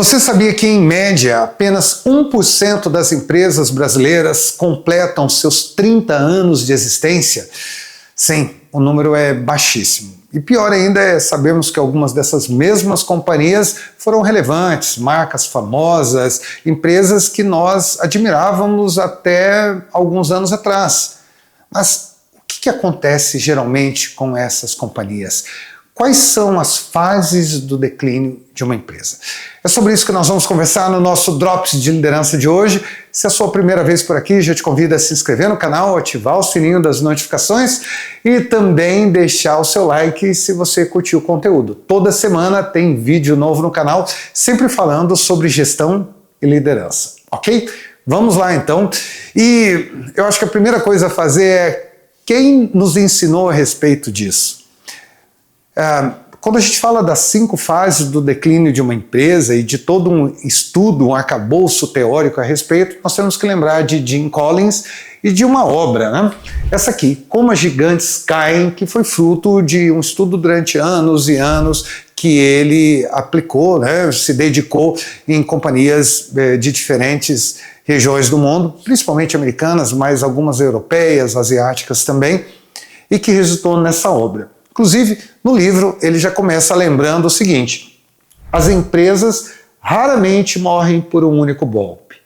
Você sabia que, em média, apenas 1% das empresas brasileiras completam seus 30 anos de existência? Sim, o número é baixíssimo. E pior ainda sabemos que algumas dessas mesmas companhias foram relevantes, marcas famosas, empresas que nós admirávamos até alguns anos atrás. Mas o que acontece geralmente com essas companhias? Quais são as fases do declínio de uma empresa? É sobre isso que nós vamos conversar no nosso Drops de Liderança de hoje. Se é a sua primeira vez por aqui, já te convido a se inscrever no canal, ativar o sininho das notificações e também deixar o seu like se você curtiu o conteúdo. Toda semana tem vídeo novo no canal, sempre falando sobre gestão e liderança, ok? Vamos lá então. E eu acho que a primeira coisa a fazer é quem nos ensinou a respeito disso. Quando a gente fala das 5 fases do declínio de uma empresa e de todo um estudo, um arcabouço teórico a respeito, nós temos que lembrar de Jim Collins e de uma obra, né? Essa aqui, Como as Gigantes Caem, que foi fruto de um estudo durante anos e anos que ele aplicou, né, se dedicou em companhias de diferentes regiões do mundo, principalmente americanas, mas algumas europeias, asiáticas também, e que resultou nessa obra. Inclusive, no livro, ele já começa lembrando o seguinte: as empresas raramente morrem por um único golpe.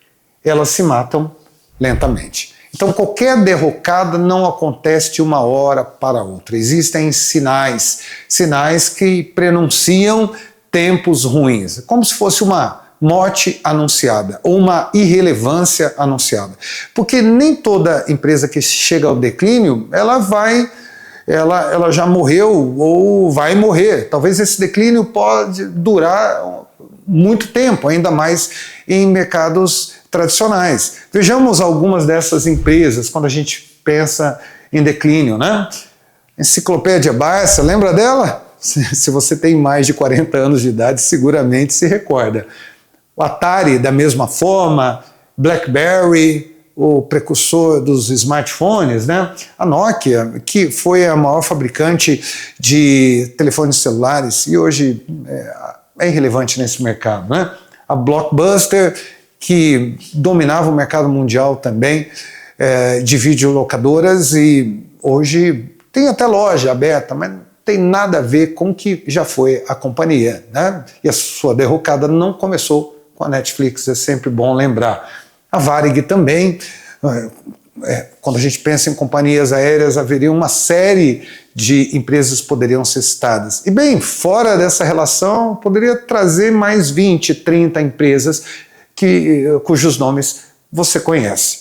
Elas se matam lentamente. Então, qualquer derrocada não acontece de uma hora para outra. Existem sinais que prenunciam tempos ruins, como se fosse uma morte anunciada ou uma irrelevância anunciada. Porque nem toda empresa que chega ao declínio, ela já morreu ou vai morrer. Talvez esse declínio pode durar muito tempo, ainda mais em mercados tradicionais. Vejamos algumas dessas empresas quando a gente pensa em declínio, né? Enciclopédia Barça, lembra dela? Se você tem mais de 40 anos de idade, seguramente se recorda. O Atari, da mesma forma, BlackBerry, o precursor dos smartphones, né? A Nokia, que foi a maior fabricante de telefones celulares e hoje é irrelevante nesse mercado, né? A Blockbuster, que dominava o mercado mundial também de videolocadoras e hoje tem até loja aberta, mas não tem nada a ver com o que já foi a companhia, né? E a sua derrocada não começou com a Netflix, é sempre bom lembrar. A Varig também, quando a gente pensa em companhias aéreas, haveria uma série de empresas que poderiam ser citadas. E bem, fora dessa relação, poderia trazer mais 20, 30 empresas cujos nomes você conhece.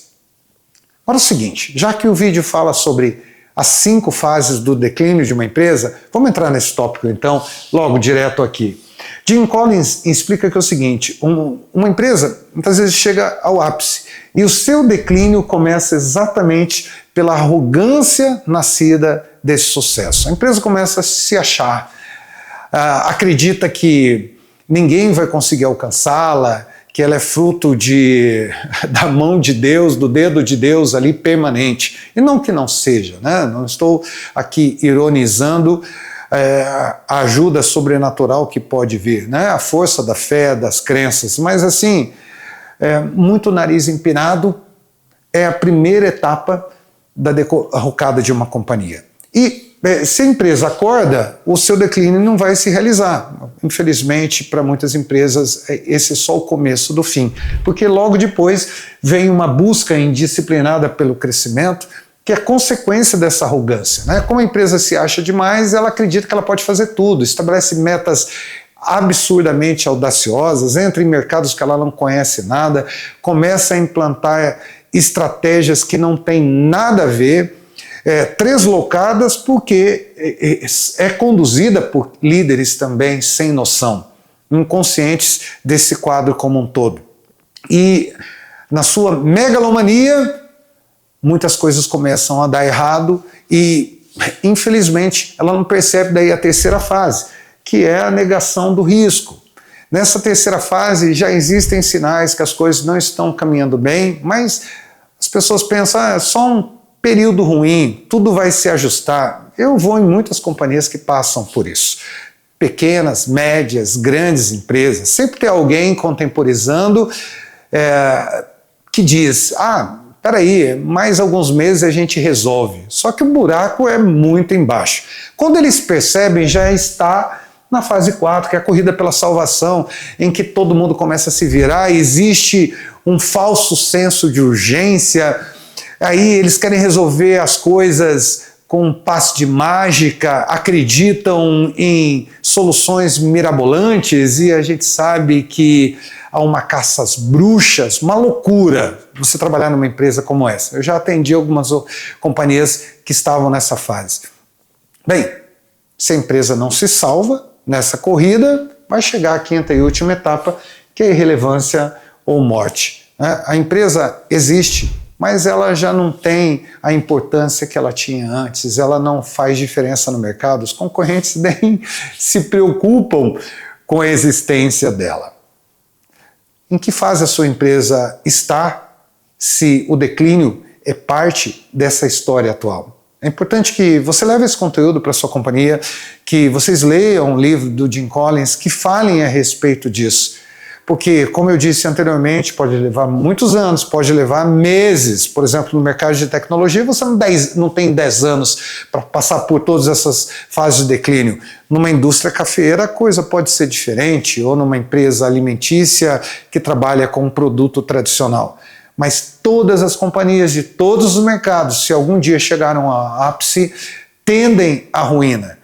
Agora é o seguinte, já que o vídeo fala sobre as 5 fases do declínio de uma empresa, vamos entrar nesse tópico então, logo direto aqui. Jim Collins explica que é o seguinte: uma empresa muitas vezes chega ao ápice e o seu declínio começa exatamente pela arrogância nascida desse sucesso. A empresa começa a se achar, acredita que ninguém vai conseguir alcançá-la, que ela é fruto da mão de Deus, do dedo de Deus ali permanente. E não que não seja, né? Não estou aqui ironizando a ajuda sobrenatural que pode vir, né? A força da fé, das crenças, mas assim, muito nariz empinado é a primeira etapa da derrocada de uma companhia. E se a empresa acorda, o seu declínio não vai se realizar. Infelizmente, para muitas empresas, esse é só o começo do fim, porque logo depois vem uma busca indisciplinada pelo crescimento, que é consequência dessa arrogância, né? Como a empresa se acha demais, ela acredita que ela pode fazer tudo, estabelece metas absurdamente audaciosas, entra em mercados que ela não conhece nada, começa a implantar estratégias que não têm nada a ver, treslocadas porque é conduzida por líderes também sem noção, inconscientes desse quadro como um todo. E na sua megalomania, muitas coisas começam a dar errado e, infelizmente, ela não percebe daí a terceira fase, que é a negação do risco. Nessa terceira fase já existem sinais que as coisas não estão caminhando bem, mas as pessoas pensam, é só um período ruim, tudo vai se ajustar. Eu vou em muitas companhias que passam por isso. pequenas, médias, grandes empresas. Sempre tem alguém contemporizando que diz, peraí, mais alguns meses a gente resolve. Só que o buraco é muito embaixo. Quando eles percebem, já está na fase 4, que é a corrida pela salvação, em que todo mundo começa a se virar, existe um falso senso de urgência, aí eles querem resolver as coisas com um passe de mágica, acreditam em soluções mirabolantes e a gente sabe que há uma caça às bruxas, uma loucura você trabalhar numa empresa como essa. Eu já atendi algumas companhias que estavam nessa fase. Bem, se a empresa não se salva nessa corrida, vai chegar a quinta e última etapa, que é a irrelevância ou morte. A empresa existe, mas ela já não tem a importância que ela tinha antes, ela não faz diferença no mercado, os concorrentes nem se preocupam com a existência dela. Em que fase a sua empresa está, se o declínio é parte dessa história atual? É importante que você leve esse conteúdo para a sua companhia, que vocês leiam um livro do Jim Collins, que falem a respeito disso. Porque, como eu disse anteriormente, pode levar muitos anos, pode levar meses. Por exemplo, no mercado de tecnologia, você não tem 10 anos para passar por todas essas fases de declínio. Numa indústria cafeeira, a coisa pode ser diferente, ou numa empresa alimentícia que trabalha com um produto tradicional. Mas todas as companhias de todos os mercados, se algum dia chegaram ao ápice, tendem à ruína.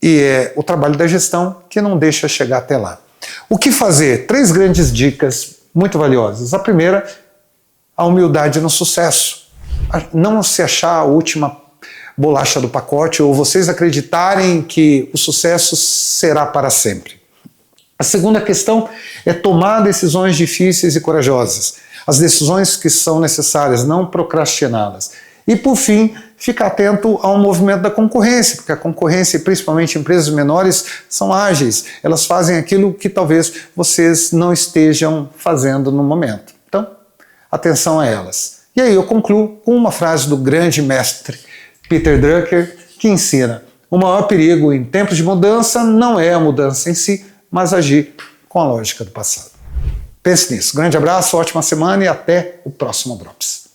E é o trabalho da gestão que não deixa chegar até lá. O que fazer? 3 grandes dicas muito valiosas. A primeira, a humildade no sucesso. Não se achar a última bolacha do pacote ou vocês acreditarem que o sucesso será para sempre. A segunda questão é tomar decisões difíceis e corajosas. As decisões que são necessárias, não procrastiná-las. E, por fim, ficar atento ao movimento da concorrência, porque a concorrência, principalmente empresas menores, são ágeis. Elas fazem aquilo que talvez vocês não estejam fazendo no momento. Então, atenção a elas. E aí eu concluo com uma frase do grande mestre Peter Drucker, que ensina: o maior perigo em tempos de mudança não é a mudança em si, mas agir com a lógica do passado. Pense nisso. Grande abraço, ótima semana e até o próximo Drops.